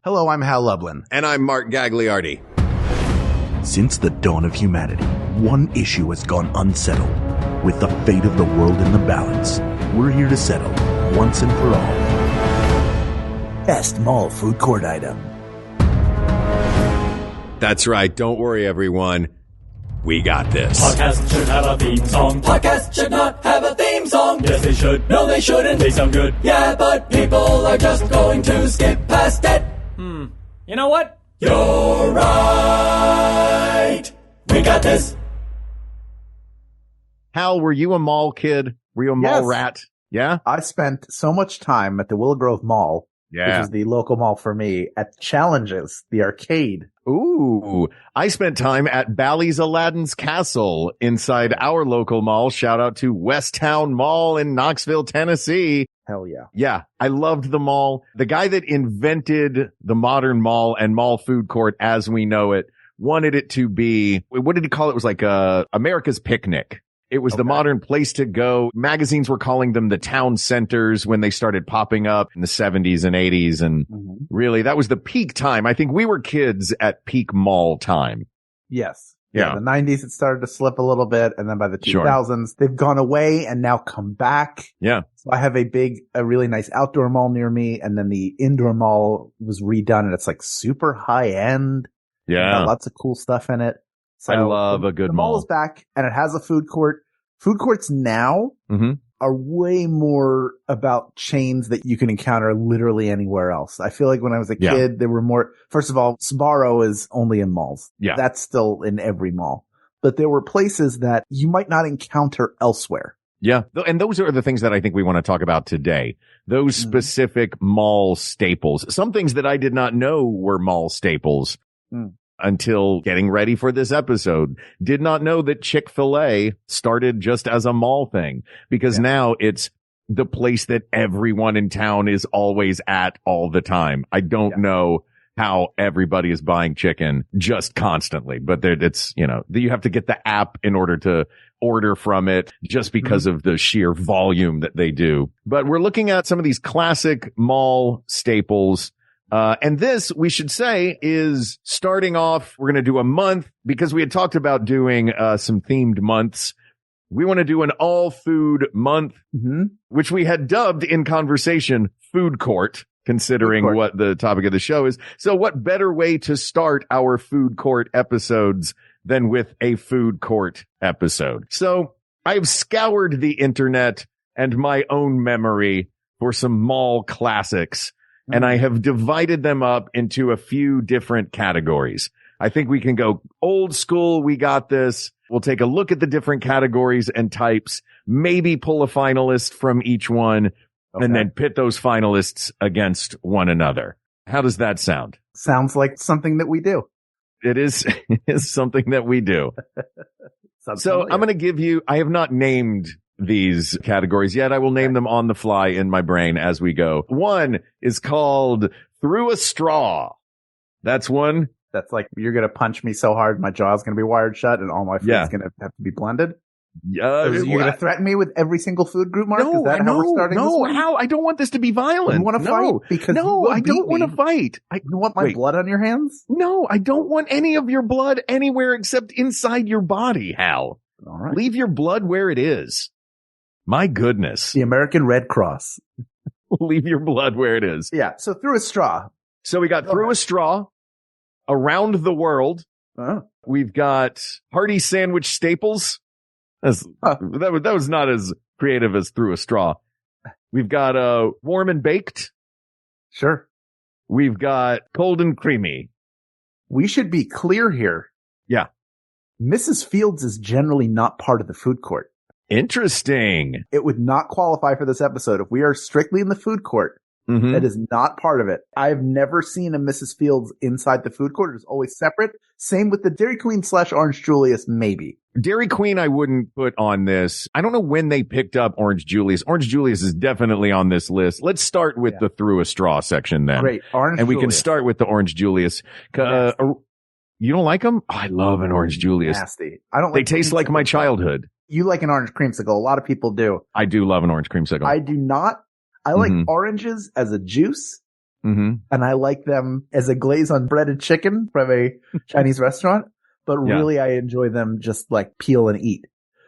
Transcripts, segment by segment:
Hello, I'm Hal Lublin. And I'm Mark Gagliardi. Since the dawn of humanity, one issue has gone unsettled. With the fate of the world in the balance, we're here to settle, once and for all. Best mall food court item. That's right. Don't worry, everyone. We got this. Podcast should have a theme song. Podcast should not have a theme song. Yes, they should. No, they shouldn't. They sound good. Yeah, but people are just going to skip past it. You know what? You're right. We got this. Hal, were you a mall kid? Were you a mall rat? Yeah? I spent so much time at the Willow Grove Mall, which is the local mall for me, at Challenges, the arcade. Ooh, I spent time at Bally's Aladdin's Castle inside our local mall. Shout out to Westtown Mall in Knoxville, Tennessee. Hell yeah. Yeah, I loved the mall. The guy that invented the modern mall and mall food court as we know it wanted it to be, what did he call it? It was like America's Picnic. It was the modern place to go. Magazines were calling them the town centers when they started popping up in the 70s and 80s. And really, that was the peak time. I think we were kids at peak mall time. Yes. Yeah. The 90s, it started to slip a little bit. And then by the 2000s, they've gone away and now come back. Yeah. So I have a really nice outdoor mall near me. And then the indoor mall was redone and it's like super high end. Yeah. Got lots of cool stuff in it. So I love a good mall. The mall is back and it has a food court. Food courts now are way more about chains that you can encounter literally anywhere else. I feel like when I was a kid, there were more. First of all, Sbarro is only in malls. Yeah. That's still in every mall. But there were places that you might not encounter elsewhere. Yeah. And those are the things that I think we want to talk about today. Those specific mall staples. Some things that I did not know were mall staples. Until getting ready for this episode. Did not know that Chick-fil-A started just as a mall thing because now it's the place that everyone in town is always at all the time. I don't know how everybody is buying chicken just constantly, but it's, you have to get the app in order to order from it just because of the sheer volume that they do. But we're looking at some of these classic mall staples. And this, we should say, is starting off. We're going to do a month because we had talked about doing some themed months. We want to do an all food month, which we had dubbed in conversation food court, considering what the topic of the show is. So what better way to start our food court episodes than with a food court episode? So I've scoured the internet and my own memory for some mall classics. And I have divided them up into a few different categories. I think we can go old school. We got this. We'll take a look at the different categories and types, maybe pull a finalist from each one and then pit those finalists against one another. How does that sound? Sounds like something that we do. It is something that we do. So I'm going to give you, I have not named these categories yet. I will name them on the fly in my brain as we go. One is called Through a Straw. That's one. That's like, you're going to punch me so hard, my jaw's going to be wired shut and all my food's going to have to be blended. You're going to threaten me with every single food group, Mark? Is that how we're starting this one? How? I don't want this to be violent. You want to fight? Because I don't want to fight. You want my blood on your hands? No, I don't want any of your blood anywhere except inside your body, Hal. All right. Leave your blood where it is. My goodness. The American Red Cross. Leave your blood where it is. Yeah. So Through a Straw. So we got Through a Straw, Around the World. We've got Hearty Sandwich Staples. That was not as creative as Through a Straw. We've got Warm and Baked. Sure. We've got Cold and Creamy. We should be clear here. Yeah. Mrs. Fields is generally not part of the food court. Interesting. It would not qualify for this episode. If we are strictly in the food court, that is not part of it. I've never seen a Mrs. Fields inside the food court. It's always separate. Same with the Dairy Queen / Orange Julius, maybe. Dairy Queen I wouldn't put on this. I don't know when they picked up Orange Julius. Orange Julius is definitely on this list. Let's start with the Through a Straw section then. Great. Orange and Julius. We can start with the Orange Julius. You don't like them? Oh, I love an Orange Julius. Nasty. I don't. They taste like my childhood. You like an orange creamsicle. A lot of people do. I do love an orange creamsicle. I do not. I like oranges as a juice, and I like them as a glaze on breaded chicken from a Chinese restaurant, but really I enjoy them just like peel and eat.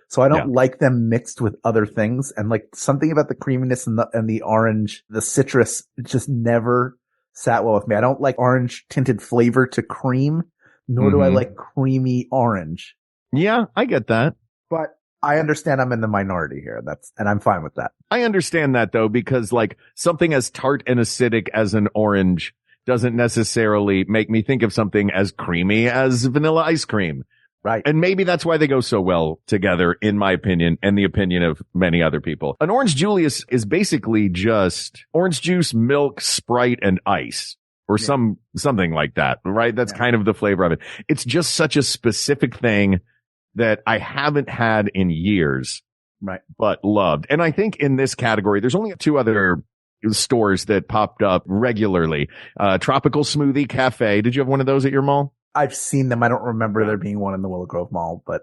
So I don't like them mixed with other things. And like something about the creaminess and the orange, the citrus just never sat well with me. I don't like orange tinted flavor to cream, nor do I like creamy orange. Yeah, I get that. But I understand I'm in the minority here. And I'm fine with that. I understand that though, because like something as tart and acidic as an orange doesn't necessarily make me think of something as creamy as vanilla ice cream. Right. And maybe that's why they go so well together, in my opinion, and the opinion of many other people. An Orange Julius is basically just orange juice, milk, Sprite, and ice. Or something like that, right? That's kind of the flavor of it. It's just such a specific thing that I haven't had in years. Right. But loved. And I think in this category, there's only 2 other stores that popped up regularly. Tropical Smoothie Cafe. Did you have one of those at your mall? I've seen them. I don't remember there being one in the Willow Grove Mall, but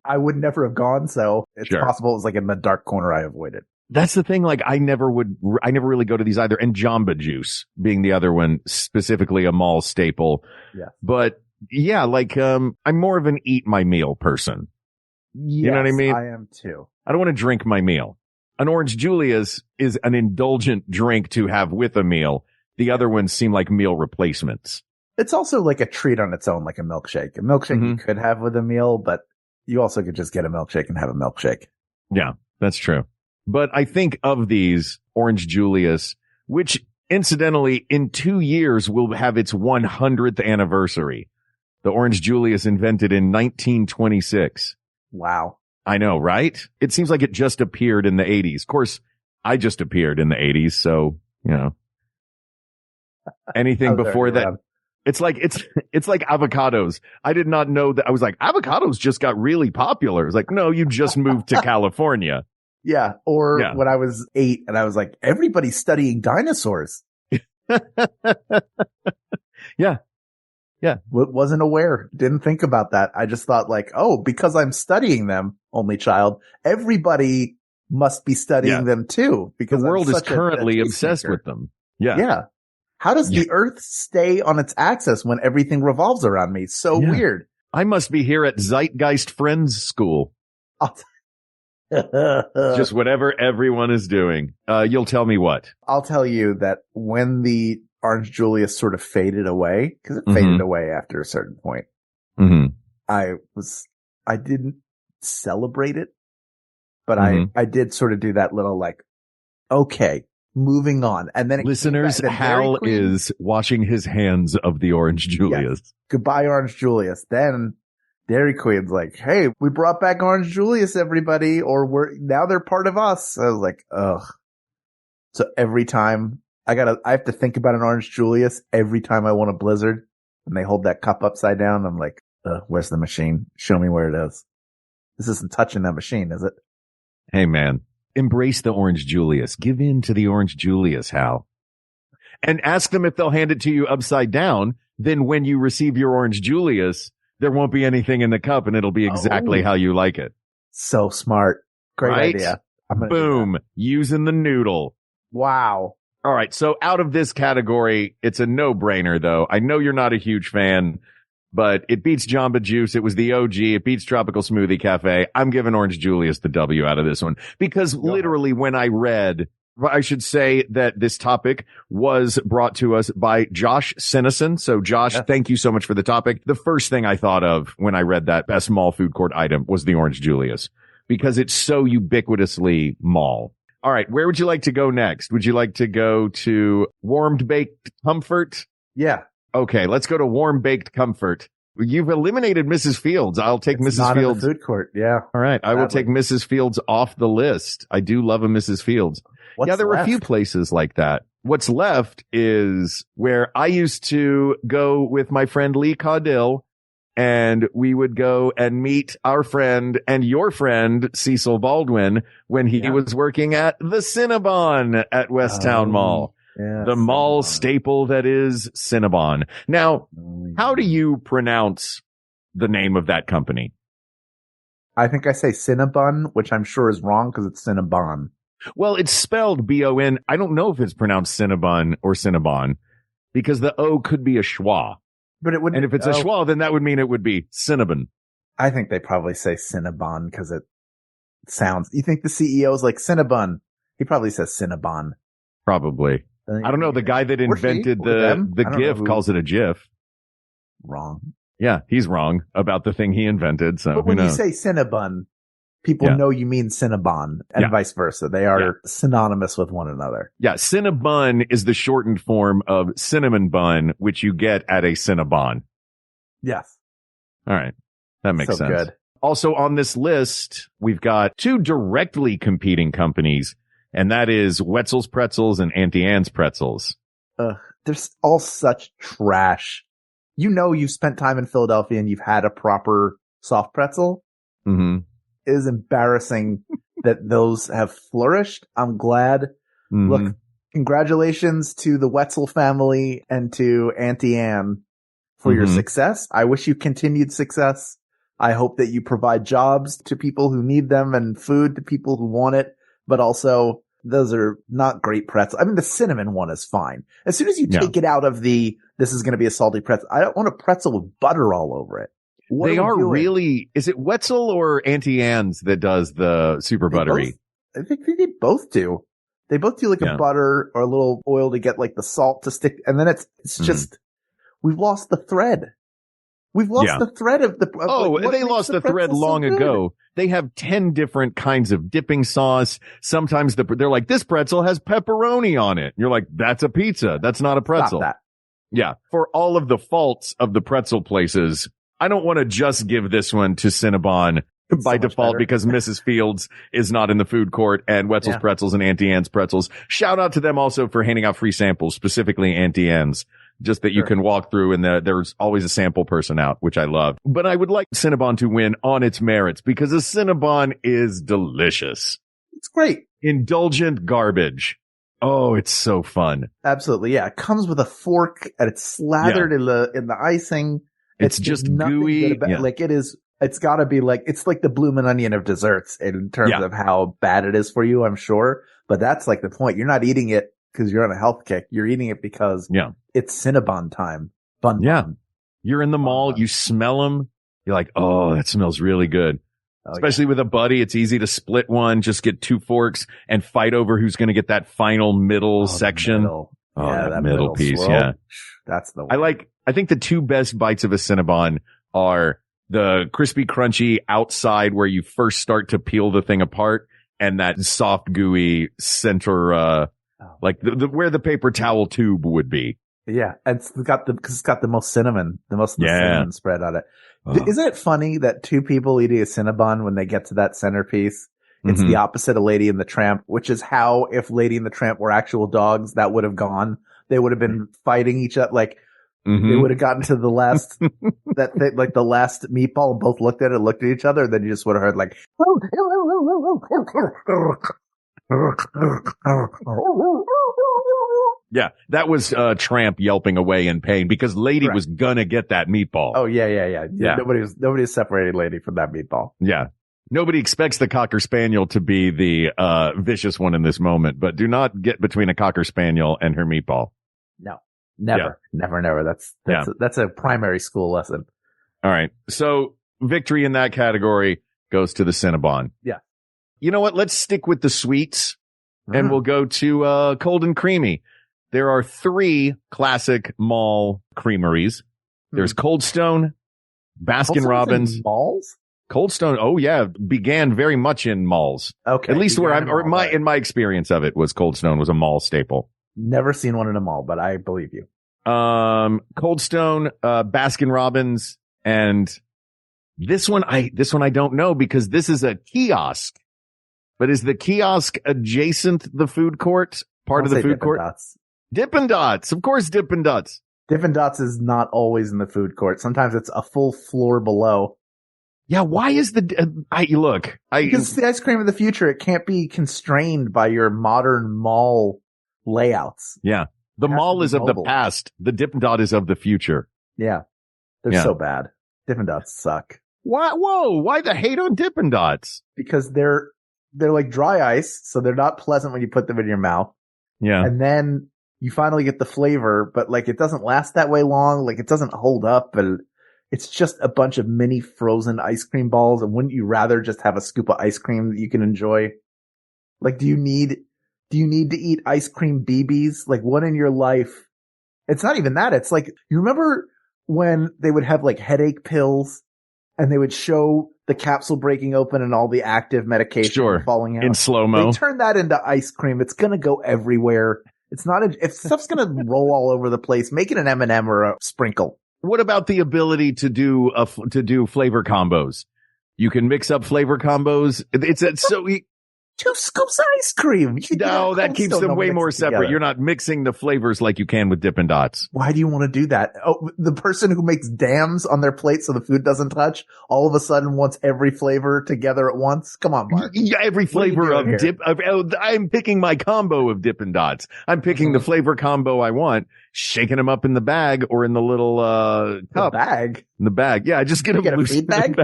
I would never have gone. So it's possible it was like in the dark corner I avoided. That's the thing. Like I never really go to these either. And Jamba Juice being the other one, specifically a mall staple. Yeah. But like, I'm more of an eat my meal person. Yes, you know what I mean? I am too. I don't want to drink my meal. An Orange Julius is an indulgent drink to have with a meal. The other ones seem like meal replacements. It's also like a treat on its own, like a milkshake. A milkshake you could have with a meal, but you also could just get a milkshake and have a milkshake. Yeah, that's true. But I think of these Orange Julius, which incidentally in 2 years will have its 100th anniversary. The Orange Julius invented in 1926. Wow. I know, right? It seems like it just appeared in the 80s. Of course, I just appeared in the 80s. So, anything before that. Around. It's like avocados. I did not know that. I was like, avocados just got really popular. It's like, no, you just moved to California. Yeah. Or when I was 8 and I was like, everybody's studying dinosaurs. Yeah. Wasn't aware. Didn't think about that. I just thought like, oh, because I'm studying them, only child, everybody must be studying them too. Because the world is currently obsessed with them. Yeah. Yeah. How does the earth stay on its axis when everything revolves around me? So weird. I must be here at Zeitgeist Friends School. Just whatever everyone is doing. You'll tell me what? I'll tell you that when the Orange Julius sort of faded away, because it faded away after a certain point, I didn't celebrate it, but I did sort of do that little like, okay, moving on. And then listeners, Hal is washing his hands of the Orange Julius. Yes. Goodbye, Orange Julius. Then Dairy Queen's like, hey, we brought back Orange Julius, everybody, or now they're part of us. I was like, ugh. So every time I have to think about an Orange Julius every time I want a Blizzard and they hold that cup upside down. I'm like, where's the machine? Show me where it is. This isn't touching that machine, is it? Hey, man. Embrace the Orange Julius. Give in to the Orange Julius, Hal. And ask them if they'll hand it to you upside down. Then when you receive your Orange Julius, there won't be anything in the cup and it'll be exactly how you like it. So smart. Great idea. Boom. Using the noodle. Wow. All right. So out of this category, it's a no-brainer though. I know you're not a huge fan, but it beats Jamba Juice. It was the OG. It beats Tropical Smoothie Cafe. I'm giving Orange Julius the W out of this one because literally when I read, I should say that this topic was brought to us by Josh Sinison. So Josh, thank you so much for the topic. The first thing I thought of when I read that best mall food court item was the Orange Julius because it's so ubiquitously mall. All right. Where would you like to go next? Would you like to go to warmed baked comfort? Yeah. Okay, let's go to warm baked comfort. You've eliminated Mrs. Fields. I'll take Mrs. Not Fields. In the food court. Yeah. All right. I will take Mrs. Fields off the list. I do love a Mrs. Fields. There were a few places like that. What's left is where I used to go with my friend Lee Caudill, and we would go and meet our friend and your friend Cecil Baldwin when he was working at the Cinnabon at Westtown Mall. Yeah, the mall staple that is Cinnabon. Now, how do you pronounce the name of that company? I think I say Cinnabon, which I'm sure is wrong because it's Cinnabon. Well, it's spelled B-O-N. I don't know if it's pronounced Cinnabon or Cinnabon, because the O could be a schwa. But it wouldn't. And if it's a schwa, then that would mean it would be Cinnabon. I think they probably say Cinnabon because it sounds. You think the CEO is like Cinnabon? He probably says Cinnabon. Probably. I don't know. The guy that invented the GIF calls it a GIF. Wrong. Yeah, he's wrong about the thing he invented. So, but when you say Cinnabon, people know you mean Cinnabon, and vice versa. They are synonymous with one another. Yeah, Cinnabon is the shortened form of cinnamon bun, which you get at a Cinnabon. Yes. All right. That makes sense. Good. Also on this list, we've got two directly competing companies, and that is Wetzel's Pretzels and Auntie Anne's Pretzels. There's all such trash. You know you've spent time in Philadelphia and you've had a proper soft pretzel. Mm-hmm. It is embarrassing that those have flourished. I'm glad. Mm-hmm. Look, congratulations to the Wetzel family and to Auntie Anne for your success. I wish you continued success. I hope that you provide jobs to people who need them and food to people who want it, but also those are not great pretzels. I mean, the cinnamon one is fine. As soon as you take it out of this is going to be a salty pretzel. I don't want a pretzel with butter all over it. They are really, is it Wetzel or Auntie Anne's that does the super buttery? I think they both do. They both do like a butter or a little oil to get like the salt to stick. And then it's just, we've lost the thread. We've lost the thread of the. They lost the thread long ago. They have 10 different kinds of dipping sauce. Sometimes they're like, this pretzel has pepperoni on it. You're like, that's a pizza. That's not a pretzel. Stop that. Yeah. For all of the faults of the pretzel places, I don't want to just give this one to Cinnabon by default because Mrs. Fields is not in the food court and Wetzel's Pretzels and Auntie Anne's Pretzels. Shout out to them also for handing out free samples, specifically Auntie Anne's. Just that you can walk through and there's always a sample person out, which I love. But I would like Cinnabon to win on its merits because a Cinnabon is delicious. It's great. Indulgent garbage. Oh, it's so fun. Absolutely. Yeah. It comes with a fork and it's slathered in the icing. It's just gooey. Like it's gotta be like, it's like the bloomin' onion of desserts in terms of how bad it is for you, I'm sure. But that's like the point. You're not eating it because you're on a health kick. You're eating it because it's Cinnabon time. Bun. You're in the mall. You smell them. You're like, oh, that smells really good. Especially with a buddy. It's easy to split one. Just get 2 forks and fight over who's going to get that final middle section. That middle piece. Swirl. Yeah. That's the one. I think the 2 best bites of a Cinnabon are the crispy crunchy outside where you first start to peel the thing apart and that soft gooey center, like where the paper towel tube would be. Yeah. And it's got the most cinnamon, cinnamon spread on it. Isn't it funny that 2 people eating a Cinnabon when they get to that centerpiece, it's the opposite of Lady and the Tramp, which is how if Lady and the Tramp were actual dogs, that would have gone. They would have been fighting each other. Like they would have gotten to the last, like the last meatball and both looked at each other. And then you just would have heard like, yeah, that was Tramp yelping away in pain because Lady was gonna get that meatball. Oh yeah. Nobody was separating Lady from that meatball. Yeah. Nobody expects the Cocker Spaniel to be the vicious one in this moment, but do not get between a Cocker Spaniel and her meatball. No. Never. That's a primary school lesson. All right. So victory in that category goes to the Cinnabon. Yeah. You know what? Let's stick with the sweets and we'll go to cold and creamy. There are 3 classic mall creameries. There's Cold Stone, Baskin Robbins. Malls? Cold Stone, oh yeah, began very much in malls. Okay. At least in my experience of it was Cold Stone was a mall staple. Never seen one in a mall, but I believe you. Cold Stone, Baskin Robbins, and this one I don't know because this is a kiosk. But is the kiosk adjacent the food court? Part of the food court? Dippin' Dots. Of course, Dippin' Dots. Dippin' Dots is not always in the food court. Sometimes it's a full floor below. Yeah, why is because it's the ice cream of the future. It can't be constrained by your modern mall layouts. Yeah. The mall is of the past. The Dippin' Dot is of the future. Yeah. They're so bad. Dippin' Dots suck. Why? Whoa. Why the hate on Dippin' Dots? Because they're like dry ice. So they're not pleasant when you put them in your mouth. Yeah. And then you finally get the flavor, but like it doesn't last that way long. Like it doesn't hold up, but it's just a bunch of mini frozen ice cream balls. And wouldn't you rather just have a scoop of ice cream that you can enjoy? Like, do you need to eat ice cream BBs? Like, what in your life? It's not even that. It's like, you remember when they would have like headache pills and they would show the capsule breaking open and all the active medication falling out in slow-mo. They turn that into ice cream. It's going to go everywhere. It's not if stuff's going to roll all over the place, make it an M&M or a sprinkle. What about the ability to do flavor combos? You can mix up flavor combos. So 2 scoops of ice cream. No, that keeps them way more separate. Together. You're not mixing the flavors like you can with Dippin' Dots. Why do you want to do that? Oh, the person who makes dams on their plate so the food doesn't touch all of a sudden wants every flavor together at once? Come on, Mark. Yeah, every flavor of dip. I'm picking my combo of Dippin' Dots. I'm picking the flavor combo I want, shaking them up in the bag or in the little cup. The bag? In the bag. Yeah, I just get a feed bag.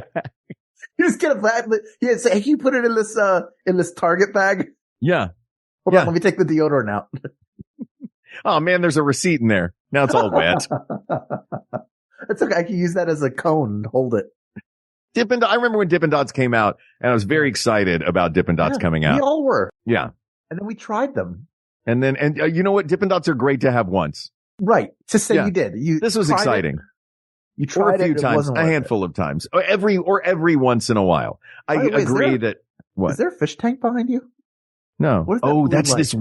You just get a bag. Yeah, so you put it in this Target bag. Yeah. Hold on, let me take the deodorant out. Oh man, there's a receipt in there. Now it's all wet. That's okay. I can use that as a cone and hold it. I remember when Dippin' Dots came out, and I was very excited about Dippin' Dots coming out. We all were. Yeah. And then we tried them. And you know what? Dippin' Dots are great to have once. Right. To say you did. This was exciting. You tried a few times, a handful of times, every once in a while. I agree that. What? Is there a fish tank behind you? No. That's like? this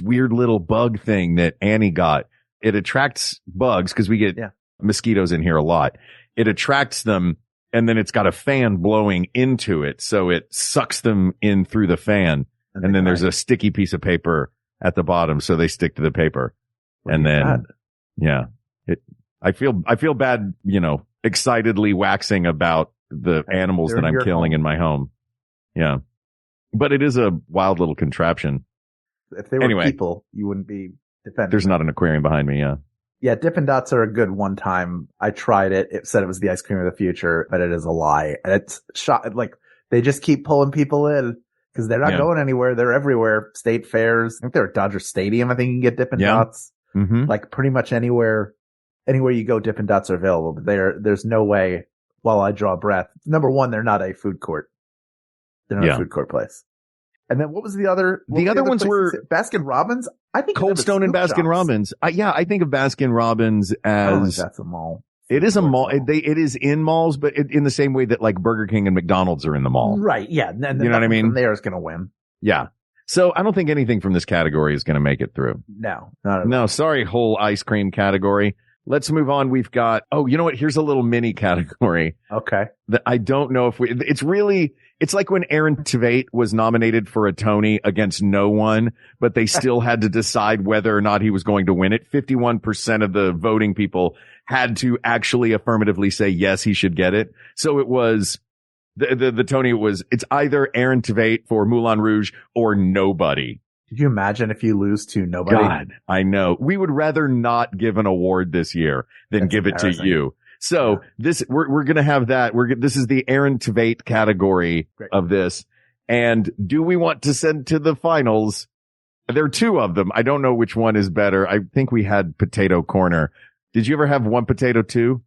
weird little bug thing that Annie got. It attracts bugs because we get mosquitoes in here a lot. It attracts them, and then it's got a fan blowing into it, so it sucks them in through the fan. And then there's a sticky piece of paper at the bottom, so they stick to the paper. And then, I feel bad, excitedly waxing about the animals that I'm killing in my home. Yeah. But it is a wild little contraption. If they were people, you wouldn't be defending. There's not an aquarium behind me. Yeah. Yeah. Dippin' Dots are a good one time. I tried it. It said it was the ice cream of the future, but it is a lie. And it's like they just keep pulling people in because they're not going anywhere. They're everywhere. State fairs. I think they're at Dodger Stadium. I think you can get Dippin' Dots. Mm-hmm. Like pretty much anywhere you go, Dippin' Dots are available, but there's no way while I draw breath. Number one, they're not a food court. They're not a food court place. And then what was the other? The other ones were Baskin Robbins. I think Cold Stone and Baskin Robbins. I think of Baskin Robbins as that's a mall. It is a mall. It is in malls, but in the same way that like Burger King and McDonald's are in the mall. Right. Yeah. And you know what I mean? From there is going to win. Yeah. So I don't think anything from this category is going to make it through. No. No, sorry, whole ice cream category. Let's move on. We've got, you know what? Here's a little mini category. Okay. That I don't know if it's like when Aaron Tveit was nominated for a Tony against no one, but they still had to decide whether or not he was going to win it. 51% of the voting people had to actually affirmatively say, yes, he should get it. So it was the Tony it's either Aaron Tveit for Moulin Rouge or nobody. Could you imagine if you lose to nobody? God, I know. We would rather not give an award this year than give it to you. So we're going to have that. This is the Aaron Tveit category of this. And do we want to send to the finals? There are two of them. I don't know which one is better. I think we had Potato Corner. Did you ever have one potato too?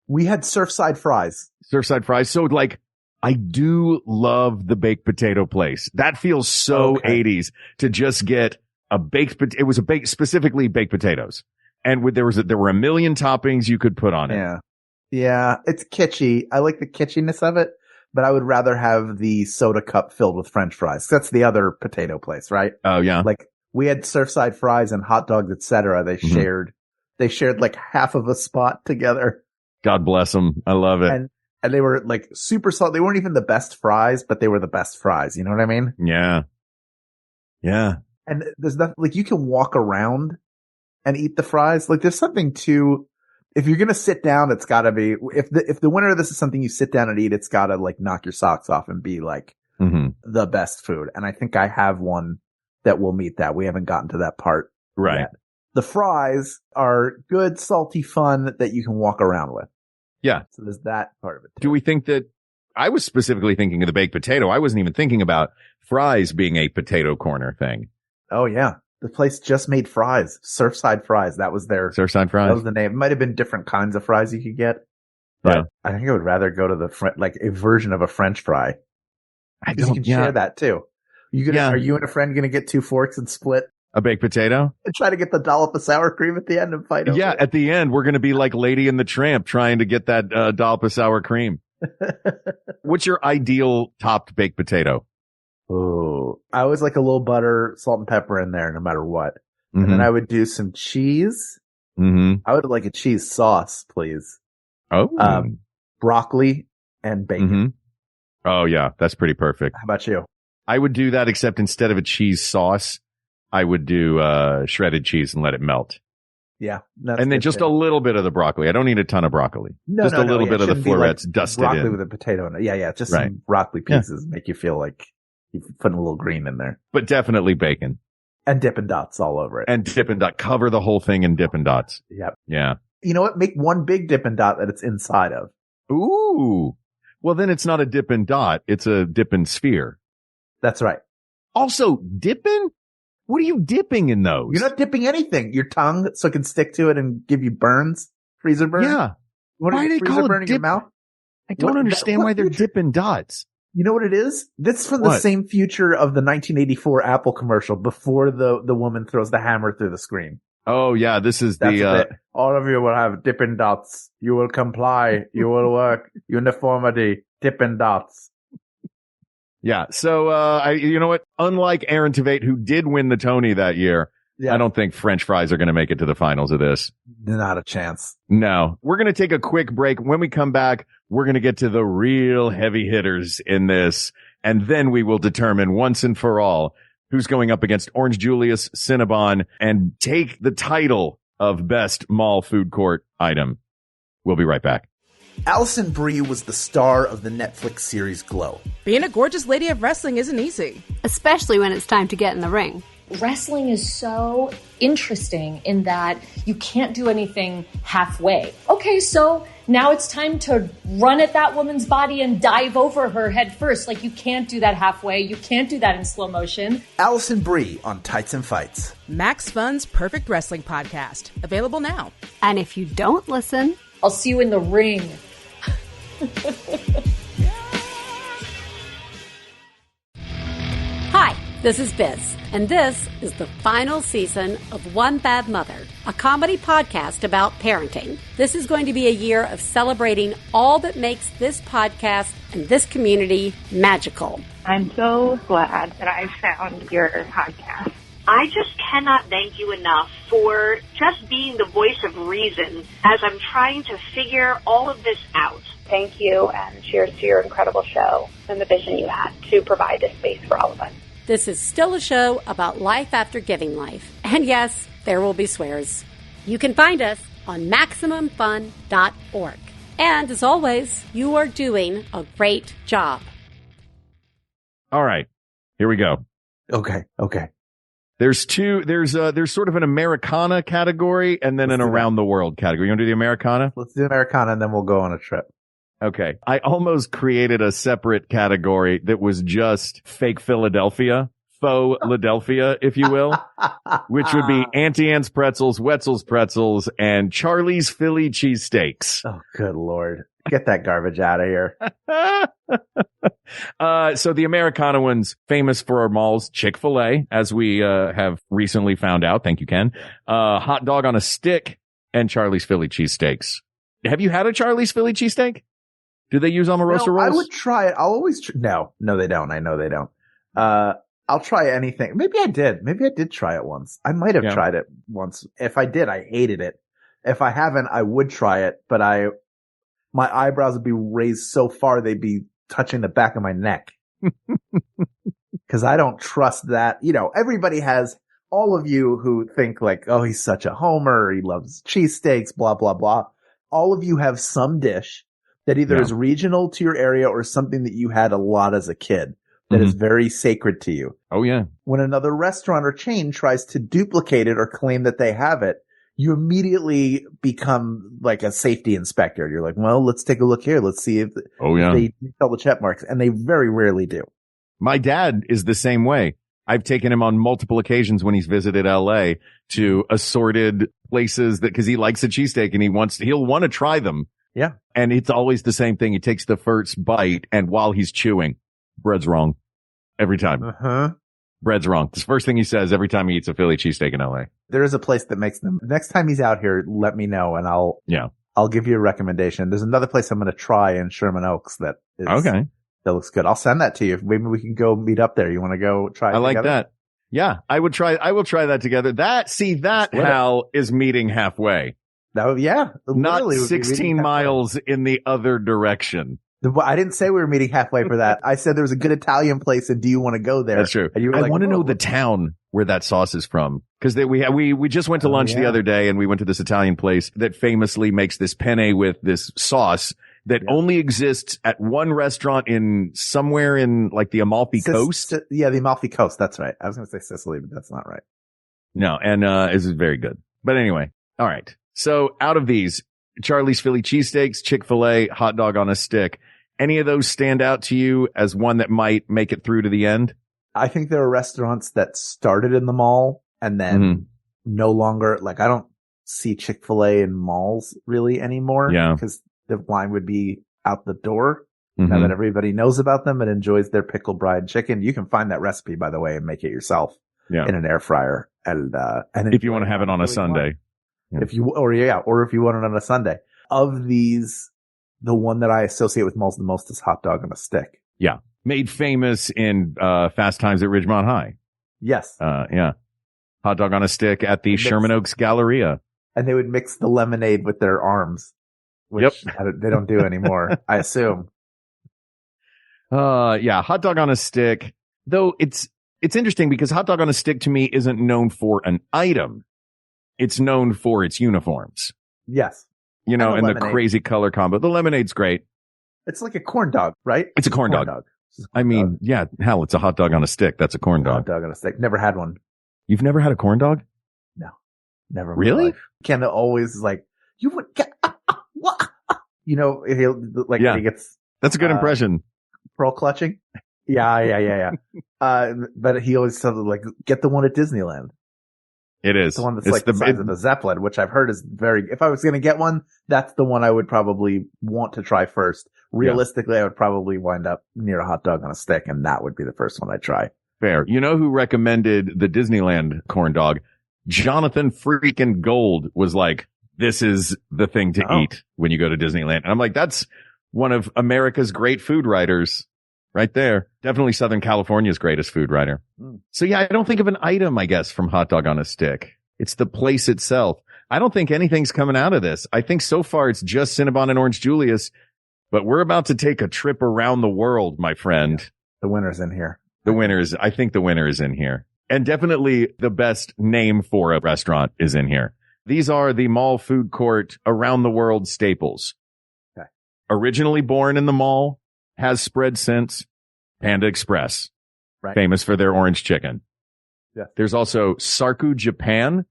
We had Surfside Fries. Surfside Fries. So like, I do love the baked potato place. That feels so 80s to just get it was specifically baked potatoes. And there were a million toppings you could put on it. Yeah. Yeah. It's kitschy. I like the kitschiness of it, but I would rather have the soda cup filled with French fries. That's the other potato place, right? Oh yeah. Like we had Surfside Fries and hot dogs, etc. They shared like half of a spot together. God bless them. I love it. And they were like super salty. They weren't even the best fries, but they were the best fries. You know what I mean? Yeah. Yeah. And there's nothing like you can walk around and eat the fries. Like there's something if you're going to sit down, it's gotta be, if the winner of this is something you sit down and eat, it's gotta like knock your socks off and be like the best food. And I think I have one that will meet that. We haven't gotten to that part yet. The fries are good, salty fun that you can walk around with. Yeah. So there's that part of it too. Do we think that I was specifically thinking of the baked potato. I wasn't even thinking about fries being a potato corner thing. Oh yeah. The place just made fries. Surfside Fries. That was their Surfside Fries. That was the name. It might have been different kinds of fries you could get. But I think I would rather go to like a version of a French fry. You can share that too. Are you and a friend going to get 2 forks and split a baked potato and try to get the dollop of sour cream at the end and fight over it? At the end, we're going to be like Lady and the Tramp trying to get that dollop of sour cream. What's your ideal topped baked potato? Oh, I always like a little butter, salt and pepper in there no matter what. Mm-hmm. And then I would do some cheese. Mm-hmm. I would like a cheese sauce, please. Oh, broccoli and bacon. Mm-hmm. Oh yeah, that's pretty perfect. How about you? I would do that, except instead of a cheese sauce, I would do shredded cheese and let it melt. Yeah. And then just a little bit of the broccoli. I don't need a ton of broccoli. Just a little bit of the florets dusted broccoli in. With a potato in it. Yeah. Just some broccoli pieces make you feel like you're putting a little green in there. But definitely bacon. And Dippin' Dots all over it. And Dippin' Dot. Cover the whole thing in Dippin' Dots. Yep. Yeah. You know what? Make one big Dippin' Dot that it's inside of. Ooh. Well, then it's not a Dippin' Dot. It's a Dippin' Sphere. That's right. Also, dipping? What are you dipping in those? You're not dipping anything. Your tongue so it can stick to it and give you burns. Freezer burn? Yeah. Why do they call it dip? Your mouth? I don't understand why they're Dippin' Dots. You know what it is? This is from the same future of the 1984 Apple commercial before the woman throws the hammer through the screen. Oh, yeah. This is all of you will have Dippin' Dots. You will comply. You will work. Uniformity. Dippin' Dots. Yeah. So, you know what? Unlike Aaron Tveit, who did win the Tony that year, I don't think French fries are going to make it to the finals of this. Not a chance. No. We're going to take a quick break. When we come back, we're going to get to the real heavy hitters in this. And then we will determine once and for all who's going up against Orange Julius, Cinnabon, and take the title of Best Mall Food Court Item. We'll be right back. Alison Brie was the star of the Netflix series Glow. Being a gorgeous lady of wrestling isn't easy. Especially when it's time to get in the ring. Wrestling is so interesting in that you can't do anything halfway. Okay, so now it's time to run at that woman's body and dive over her head first. Like, you can't do that halfway. You can't do that in slow motion. Alison Brie on Tights and Fights. Max Fun's Perfect Wrestling Podcast. Available now. And if you don't listen, I'll see you in the ring. Hi, this is Biz, and this is the final season of One Bad Mother, a comedy podcast about parenting. This is going to be a year of celebrating all that makes this podcast and this community magical. I'm so glad that I found your podcast. I just cannot thank you enough for just being the voice of reason as I'm trying to figure all of this out. Thank you, and cheers to your incredible show and the vision you had to provide this space for all of us. This is still a show about life after giving life. And yes, there will be swears. You can find us on MaximumFun.org. And as always, you are doing a great job. All right, here we go. Okay. There's sort of an Americana category and then an around the world category. You want to do the Americana? Let's do Americana and then we'll go on a trip. Okay. I almost created a separate category that was just fake Philadelphia, faux Philadelphia, if you will, which would be Auntie Anne's pretzels, Wetzel's pretzels, and Charlie's Philly cheesesteaks. Oh, good Lord. Get that garbage out of here. So the Americana one's famous for our malls, Chick-fil-A, as we have recently found out. Thank you, Ken. Hot dog on a stick and Charlie's Philly cheesesteaks. Have you had a Charlie's Philly cheesesteak? Do they use Omarosa rolls? I would try it. I'll always no, they don't. I know they don't. I'll try anything. Maybe I did. Maybe I did try it once. I might have tried it once. If I did, I hated it. If I haven't, I would try it, but my eyebrows would be raised so far they'd be touching the back of my neck. Cause I don't trust that. You know, everybody has, all of you who think like, oh, he's such a homer. He loves cheesesteaks, blah, blah, blah. All of you have some dish that either is regional to your area or something that you had a lot as a kid that is very sacred to you. Oh, yeah. When another restaurant or chain tries to duplicate it or claim that they have it, you immediately become like a safety inspector. You're like, well, let's take a look here. Let's see if they tell the check marks. And they very rarely do. My dad is the same way. I've taken him on multiple occasions when he's visited LA to assorted places cause he likes a cheesesteak and he'll want to try them. Yeah. And it's always the same thing. He takes the first bite and while he's chewing, bread's wrong every time. Uh-huh. Bread's wrong. It's the first thing he says every time he eats a Philly cheesesteak in LA. There is a place that makes them. Next time he's out here, let me know and I'll give you a recommendation. There's another place I'm going to try in Sherman Oaks that looks good. I'll send that to you. Maybe we can go meet up there. You want to go try it I like together? that. Yeah, I will try that together. That Hal is meeting halfway. Not 16 miles in the other direction. I didn't say we were meeting halfway for that. I said there was a good Italian place and do you want to go there? That's true. And you were I want to know the town where that sauce is from. Cause we just went to lunch the other day and we went to this Italian place that famously makes this penne with this sauce that only exists at one restaurant somewhere in like the Amalfi Coast. The Amalfi Coast. That's right. I was going to say Sicily, but that's not right. No. And, this is very good. But anyway. All right. So out of these, Charlie's Philly cheesesteaks, Chick-fil-A, hot dog on a stick, any of those stand out to you as one that might make it through to the end? I think there are restaurants that started in the mall and then no longer, like I don't see Chick-fil-A in malls really anymore. Yeah. Because the line would be out the door now that everybody knows about them and enjoys their pickle bride chicken. You can find that recipe, by the way, and make it yourself in an air fryer. And if you want to have it on a Sunday. Yeah. If you want it on a Sunday. Of these, the one that I associate with malls the most is hot dog on a stick. Yeah. Made famous in, Fast Times at Ridgemont High. Yes. Yeah. Hot dog on a stick at the Sherman Oaks Galleria. And they would mix the lemonade with their arms, which they don't do anymore, I assume. Hot dog on a stick, though it's interesting because hot dog on a stick to me isn't known for an item. It's known for its uniforms. Yes. And the crazy color combo. The lemonade's great. It's like a corn dog, right? It's a corn dog. I mean, hell, it's a hot dog on a stick. That's a corn dog. Hot dog on a stick. Never had one. You've never had a corn dog? No. Never. Really? Ken always is like, you would get, what? He'll like, he gets. That's a good impression. Pearl clutching. Yeah. But he always said like, get the one at Disneyland. It is. The one that's the size of a Zeppelin, which I've heard is if I was going to get one, that's the one I would probably want to try first. Realistically, I would probably wind up near a hot dog on a stick, and that would be the first one I'd try. Fair. You know who recommended the Disneyland corn dog? Jonathan freaking Gold was like, this is the thing to eat when you go to Disneyland. And I'm like, that's one of America's great food writers. Right there. Definitely Southern California's greatest food writer. So I don't think of an item, I guess, from hot dog on a stick. It's the place itself. I don't think anything's coming out of this. I think so far it's just Cinnabon and Orange Julius, but we're about to take a trip around the world, my friend. The winner's in here. I think the winner is in here. And definitely the best name for a restaurant is in here. These are the mall food court around the world staples. Okay. Originally born in the mall, has spread since. Panda Express, famous for their orange chicken. Yeah. There's also Sarku Japan,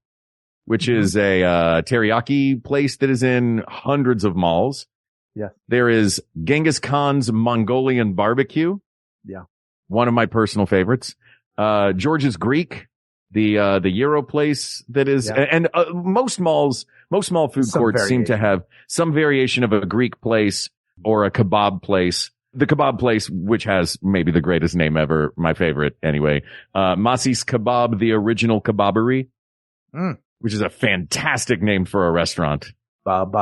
which is a teriyaki place that is in hundreds of malls. Yeah. There is Genghis Khan's Mongolian barbecue. Yeah. One of my personal favorites. George's Greek, the Euro place that is, and most mall food courts seem to have some variation of a Greek place or a kebab place. The kebab place, which has maybe the greatest name ever, my favorite anyway, Masi's Kebab, the original kebabery, which is a fantastic name for a restaurant. Bob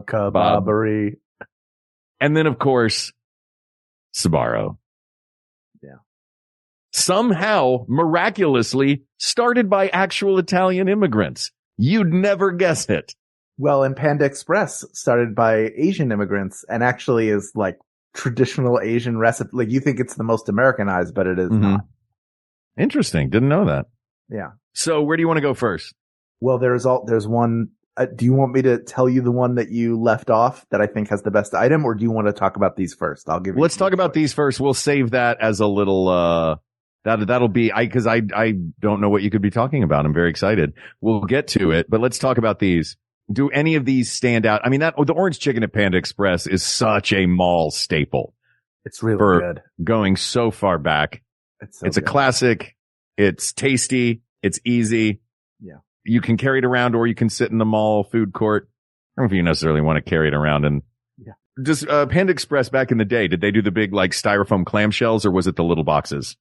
Kebabery. And then, of course, Sbarro. Yeah. Somehow, miraculously, started by actual Italian immigrants. You'd never guess it. Well, and Panda Express started by Asian immigrants and actually is like traditional Asian recipe. Like you think it's the most Americanized, but it is not. Interesting. Didn't know that. Yeah. So where do you want to go first? Well, there's one. Do you want me to tell you the one that you left off that I think has the best item, or do you want to talk about these first? I'll give you. Let's talk about these first. We'll save that as a little, that'll be, cause I don't know what you could be talking about. I'm very excited. We'll get to it, but let's talk about these. Do any of these stand out? I mean, the orange chicken at Panda Express is such a mall staple. It's really good. Going so far back. It's a classic. It's tasty. It's easy. Yeah. You can carry it around or you can sit in the mall food court. I don't know if you necessarily want to carry it around. And just Panda Express back in the day, did they do the big like styrofoam clamshells or was it the little boxes?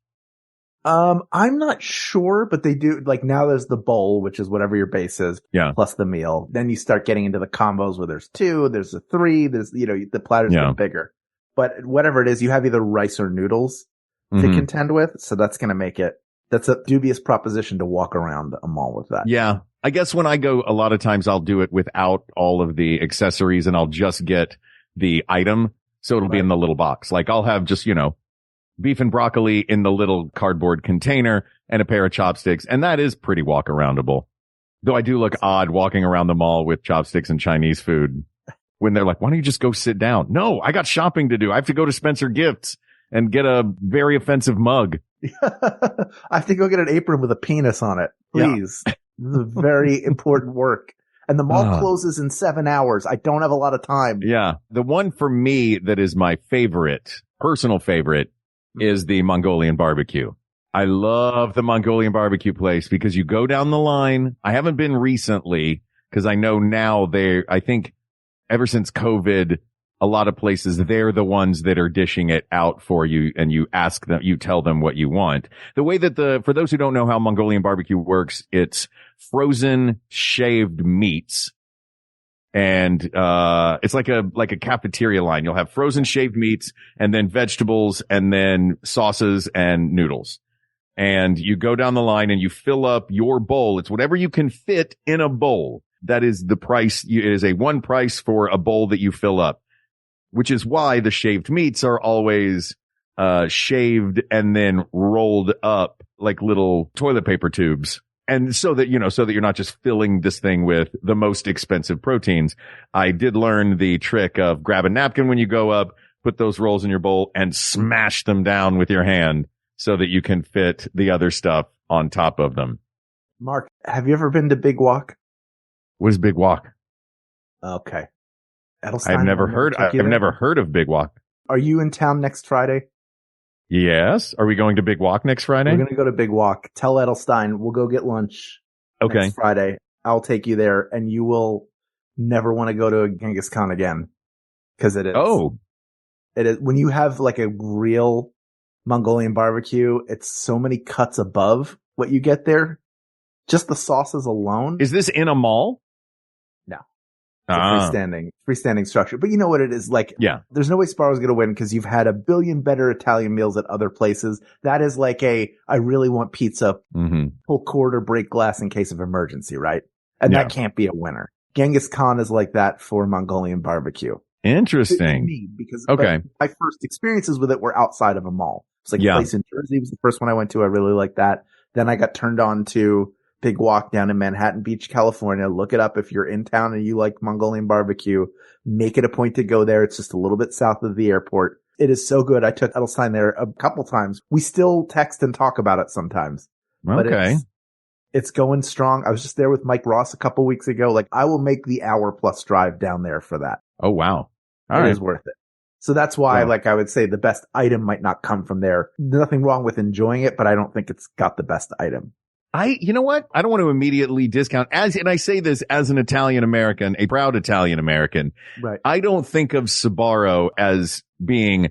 I'm not sure, but they do, like, now there's the bowl, which is whatever your base is, plus the meal. Then you start getting into the combos where there's 2, there's a 3, there's, the platters get bigger. But whatever it is, you have either rice or noodles to contend with. So that's going to make it, that's a dubious proposition to walk around a mall with that. Yeah. I guess when I go, a lot of times I'll do it without all of the accessories and I'll just get the item. So it'll be in the little box. Like I'll have just, beef and broccoli in the little cardboard container and a pair of chopsticks. And that is pretty walk aroundable. Though I do look odd walking around the mall with chopsticks and Chinese food when they're like, why don't you just go sit down? No, I got shopping to do. I have to go to Spencer Gifts and get a very offensive mug. I have to go get an apron with a penis on it. Please. Yeah. This is very important work. And the mall closes in 7 hours. I don't have a lot of time. Yeah. The one for me that is my favorite, personal favorite, is the Mongolian barbecue. I love the Mongolian barbecue place because you go down the line. I haven't been recently because I know now I think ever since COVID, a lot of places, they're the ones that are dishing it out for you and you ask them, you tell them what you want. The way that for those who don't know how Mongolian barbecue works, it's frozen shaved meats. And, it's like a cafeteria line. You'll have frozen shaved meats and then vegetables and then sauces and noodles. And you go down the line and you fill up your bowl. It's whatever you can fit in a bowl. That is the price. It is a one price for a bowl that you fill up, which is why the shaved meats are always, shaved and then rolled up like little toilet paper tubes. And so that you're not just filling this thing with the most expensive proteins. I did learn the trick of grab a napkin when you go up, put those rolls in your bowl and smash them down with your hand so that you can fit the other stuff on top of them. Mark, have you ever been to Big Wok? What is Big Wok? Okay. I've never heard of Big Wok. Are you in town next Friday? Yes. Are we going to Big Wok next Friday? We're going to go to Big Wok. Tell Edelstein we'll go get lunch next Friday. I'll take you there and you will never want to go to a Genghis Khan again. Cause it is. Oh. It is. When you have like a real Mongolian barbecue, it's so many cuts above what you get there. Just the sauces alone. Is this in a mall? No. It's a freestanding structure. But you know what it is like? Yeah. There's no way Sbarro's going to win because you've had a billion better Italian meals at other places. That is like I really want pizza, pull cord or break glass in case of emergency, right? And that can't be a winner. Genghis Khan is like that for Mongolian barbecue. Interesting. To me, because my first experiences with it were outside of a mall. It's like a place in Jersey was the first one I went to. I really liked that. Then I got turned on to Big Wok down in Manhattan Beach, California. Look it up if you're in town and you like Mongolian barbecue. Make it a point to go there. It's just a little bit south of the airport. It is so good. I took Edelstein there a couple times. We still text and talk about it sometimes. Okay. But it's going strong. I was just there with Mike Ross a couple weeks ago. Like I will make the hour plus drive down there for that. Oh, wow. It is worth it. So that's why, I would say the best item might not come from there. Nothing wrong with enjoying it, but I don't think it's got the best item. You know what? I don't want to immediately discount and I say this as an Italian American, a proud Italian American. Right. I don't think of Sbarro as being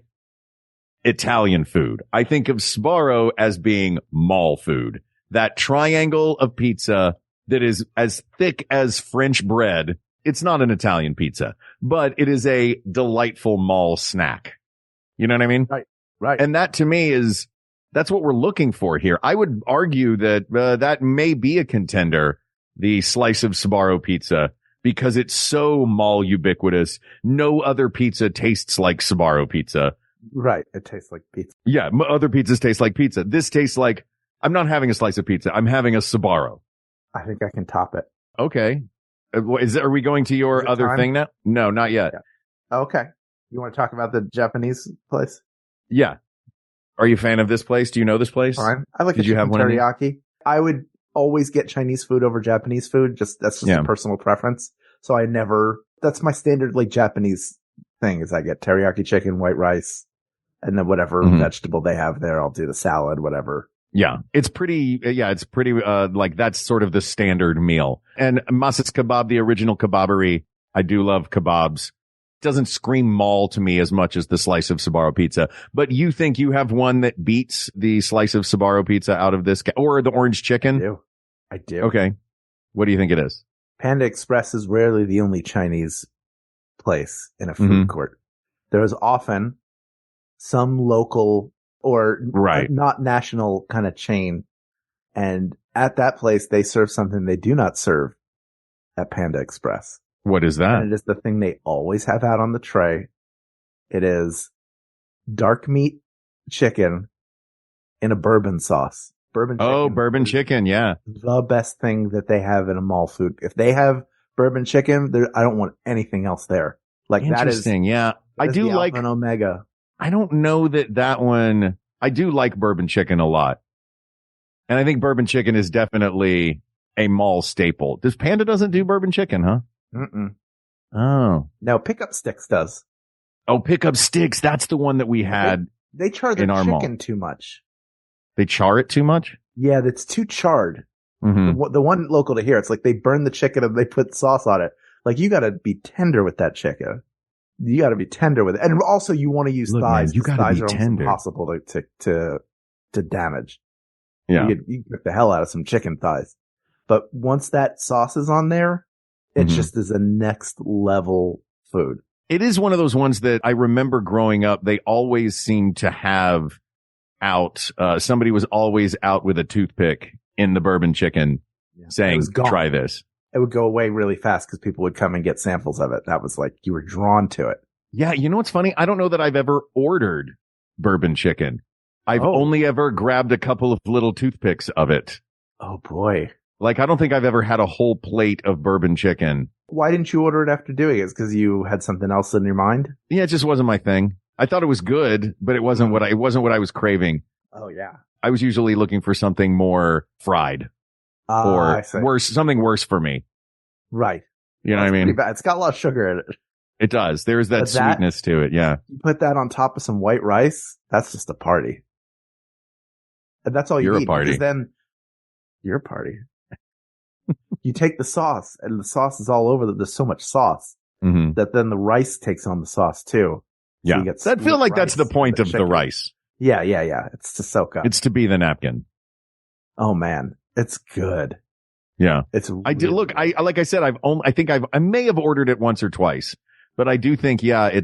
Italian food. I think of Sbarro as being mall food. That triangle of pizza that is as thick as French bread. It's not an Italian pizza, but it is a delightful mall snack. You know what I mean? Right. And that to me that's what we're looking for here. I would argue that that may be a contender, the slice of Sbarro pizza, because it's so mall ubiquitous. No other pizza tastes like Sbarro pizza. Right. It tastes like pizza. Yeah. Other pizzas taste like pizza. This tastes like I'm not having a slice of pizza. I'm having a Sbarro. I think I can top it. Okay. Are we going to your other thing now? No, not yet. Yeah. Okay. You want to talk about the Japanese place? Yeah. Are you a fan of this place? Do you know this place? Fine. I like Did you have one teriyaki. I would always get Chinese food over Japanese food. That's just a personal preference. So that's my standard like Japanese thing is I get teriyaki chicken, white rice, and then whatever vegetable they have there. I'll do the salad, whatever. Yeah, it's pretty, like that's sort of the standard meal. And Masas Kebab, the original kebabbery, I do love kebabs. Doesn't scream mall to me as much as the slice of Sbarro pizza. But you think you have one that beats the slice of Sbarro pizza out of this, or the orange chicken? I do. Okay. What do you think it is? Panda Express is rarely the only Chinese place in a food court. There is often some local or not national kind of chain. And at that place, they serve something they do not serve at Panda Express. What is that? And it is the thing they always have out on the tray. It is dark meat chicken in a bourbon sauce. Bourbon chicken. Yeah. The best thing that they have in a mall food. If they have bourbon chicken, I don't want anything else there. Like that is interesting. Yeah. I do like an Omega. I don't know that one. I do like bourbon chicken a lot. And I think bourbon chicken is definitely a mall staple. Does Panda doesn't do bourbon chicken, huh? Mm-mm. Oh. No, Pickup Sticks does. Oh, Pickup Sticks. That's the one that we had. They char their chicken too much. They char it too much? Yeah, that's too charred. Mm-hmm. The one local to here, it's like they burn the chicken and they put sauce on it. Like you gotta be tender with that chicken. You gotta be tender with it. And also you want to use thighs. Man, you gotta be tender. It's impossible to damage. Yeah. You cook the hell out of some chicken thighs. But once that sauce is on there, it just is a next level food. It is one of those ones that I remember growing up. They always seemed to have out, somebody was always out with a toothpick in the bourbon chicken saying, try this. It would go away really fast because people would come and get samples of it. That was like, you were drawn to it. Yeah. You know what's funny? I don't know that I've ever ordered bourbon chicken. I've only ever grabbed a couple of little toothpicks of it. Oh boy. Like, I don't think I've ever had a whole plate of bourbon chicken. Why didn't you order it after doing it? Is because you had something else in your mind? Yeah, it just wasn't my thing. I thought it was good, but it wasn't what I was craving. Oh yeah. I was usually looking for something more fried or something worse for me. Right. You know what I mean? It's got a lot of sugar in it. It does. There's that sweetness to it. Yeah. You put that on top of some white rice. That's just a party. And that's all you need. You're a party. Because then you're a party. You take the sauce and the sauce is all over. There's so much sauce that then the rice takes on the sauce too. So yeah. I feel like that's the point of the rice. Yeah. It's to soak up. It's to be the napkin. Oh man. It's good. Yeah. It's really I do look, like I said, I may have ordered it once or twice, but I do think, I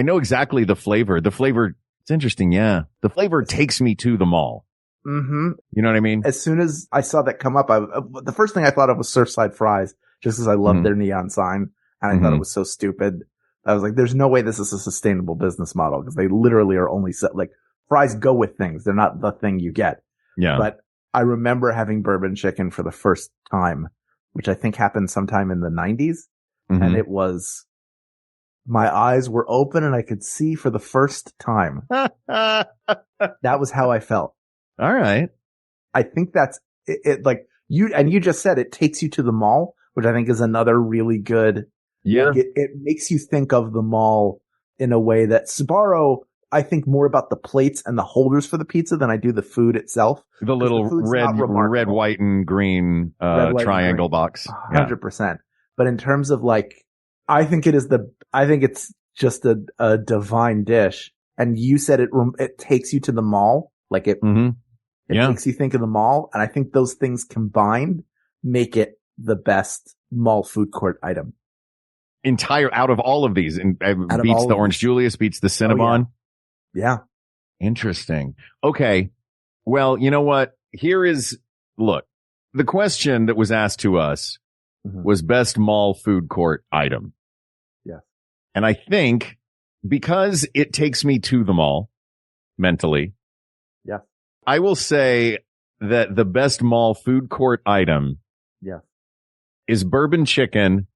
know exactly the flavor. The flavor, it's interesting. Yeah. The flavor takes me to the mall. Mm-hmm. You know what I mean? As soon as I saw that come up, the first thing I thought of was Surfside Fries, just because I loved their neon sign. And I thought it was so stupid. I was like, there's no way this is a sustainable business model because they literally are only like fries go with things. They're not the thing you get. Yeah. But I remember having bourbon chicken for the first time, which I think happened sometime in the 90s. And it was, my eyes were open and I could see for the first time. That was how I felt. All right. I think that's it. Like you just said, it takes you to the mall, which I think is another really good. Yeah. It makes you think of the mall in a way that Sbarro, I think more about the plates and the holders for the pizza than I do the food itself. The little red, white, and green, triangle box. 100%. But in terms of like, I think it's just a divine dish. And you said it takes you to the mall. Like it makes you think of the mall. And I think those things combined make it the best mall food court item. Out of all of these, and beats the Orange Julius, beats the Cinnabon. Yeah. Interesting. Okay. Well, you know what? Look, the question that was asked to us was best mall food court item. Yeah. And I think because it takes me to the mall mentally. Yeah. I will say that the best mall food court item. Yeah. Is bourbon chicken.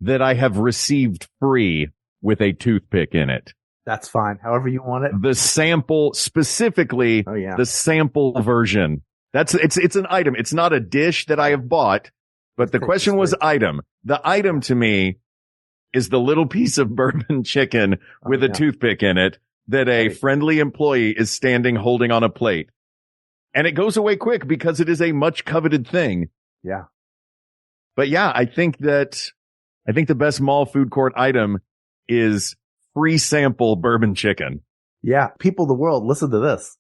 That I have received free with a toothpick in it. That's fine. However you want it. The sample, specifically, the sample version. It's an item. It's not a dish that I have bought, but the question was item. The item to me is the little piece of bourbon chicken with a toothpick in it that a friendly employee is standing holding on a plate. And it goes away quick because it is a much coveted thing. Yeah. But yeah, I think the best mall food court item is free sample bourbon chicken. Yeah. People of the world, listen to this.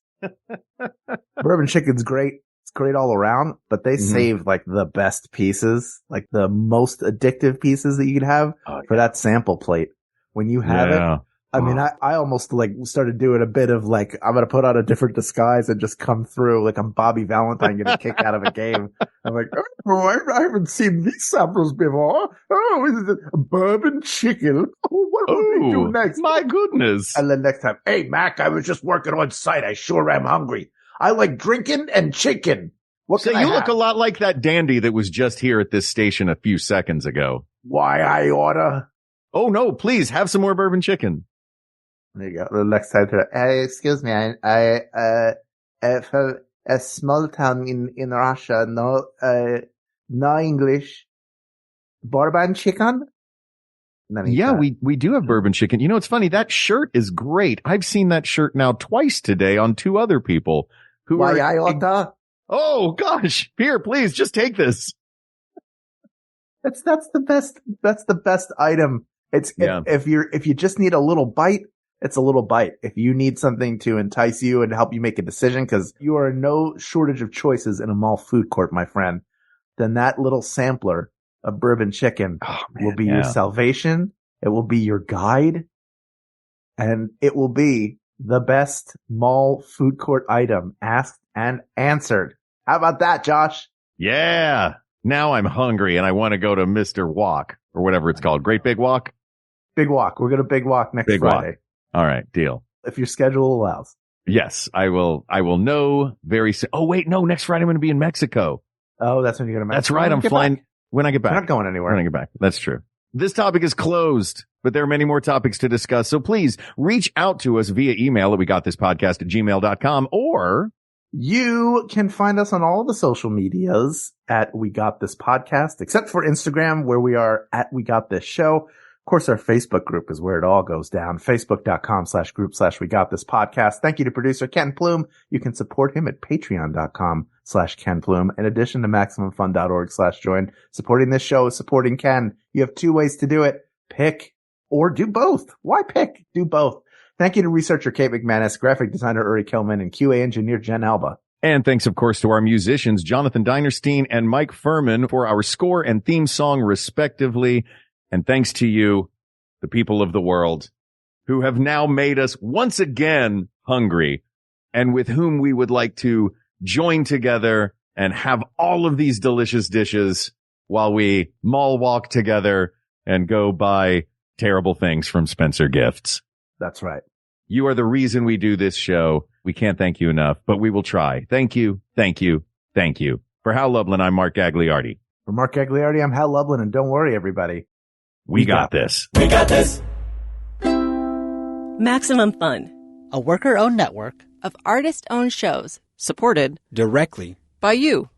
Bourbon chicken's great. It's great all around, but they save like the best pieces, like the most addictive pieces that you could have for that sample plate. When you have it, I mean, I almost like started doing a bit of like, I'm going to put on a different disguise and just come through like I'm Bobby Valentine getting kicked out of a game. I'm like, oh, I haven't seen these samples before. Oh, is it a bourbon chicken? Oh, what will we do next? My goodness. And then next time, hey, Mac, I was just working on site. I sure am hungry. I like drinking and chicken. What so you look a lot like that dandy that was just here at this station a few seconds ago. Why I order? Oh, no, please have some more bourbon chicken. There you go. The next time, excuse me, I from a small town in Russia, no English. Bourbon chicken? Yeah, we do have bourbon chicken. You know, it's funny. That shirt is great. I've seen that shirt now twice today on two other people who Why I order? Oh gosh. Here, please just take this. That's the best. That's the best item. If you just need a little bite, it's a little bite. If you need something to entice you and help you make a decision, because you are no shortage of choices in a mall food court, my friend, then that little sampler of bourbon chicken will be your salvation. It will be your guide, and it will be the best mall food court item asked and answered. How about that, Josh? Yeah. Now I'm hungry and I want to go to Mr. Walk or whatever it's called. Great Big Walk? Big Walk. We're going to Big Walk next Friday. Walk. All right. Deal. If your schedule allows. Yes, I will know very soon. Oh, wait. No, next Friday I'm going to be in Mexico. Oh, that's when you're going to Mexico. That's right. I'm flying when I get back. You're not going anywhere. When I get back. That's true. This topic is closed, but there are many more topics to discuss. So please reach out to us via email at wegotThisPodcast@gmail.com, or you can find us on all the social medias at We Got This Podcast, except for Instagram, where we are at We Got This Show. Of course, our Facebook group is where it all goes down. Facebook.com/group/We Got This Podcast. Thank you to producer Ken Plume. You can support him at Patreon.com/Ken Plume. In addition to MaximumFun.org/join. Supporting this show is supporting Ken. You have two ways to do it. Pick or do both. Why pick? Do both. Thank you to researcher Kate McManus, graphic designer Uri Kelman, and QA engineer Jen Alba. And thanks, of course, to our musicians, Jonathan Dinerstein and Mike Furman, for our score and theme song, respectively. And thanks to you, the people of the world, who have now made us once again hungry, and with whom we would like to join together and have all of these delicious dishes while we mall walk together and go buy terrible things from Spencer Gifts. That's right. You are the reason we do this show. We can't thank you enough, but we will try. Thank you. Thank you. Thank you. For Hal Lublin, I'm Mark Gagliardi. For Mark Gagliardi, I'm Hal Lublin, and don't worry, everybody. We got this. We got this. Maximum Fun, a worker-owned network of artist-owned shows supported directly by you.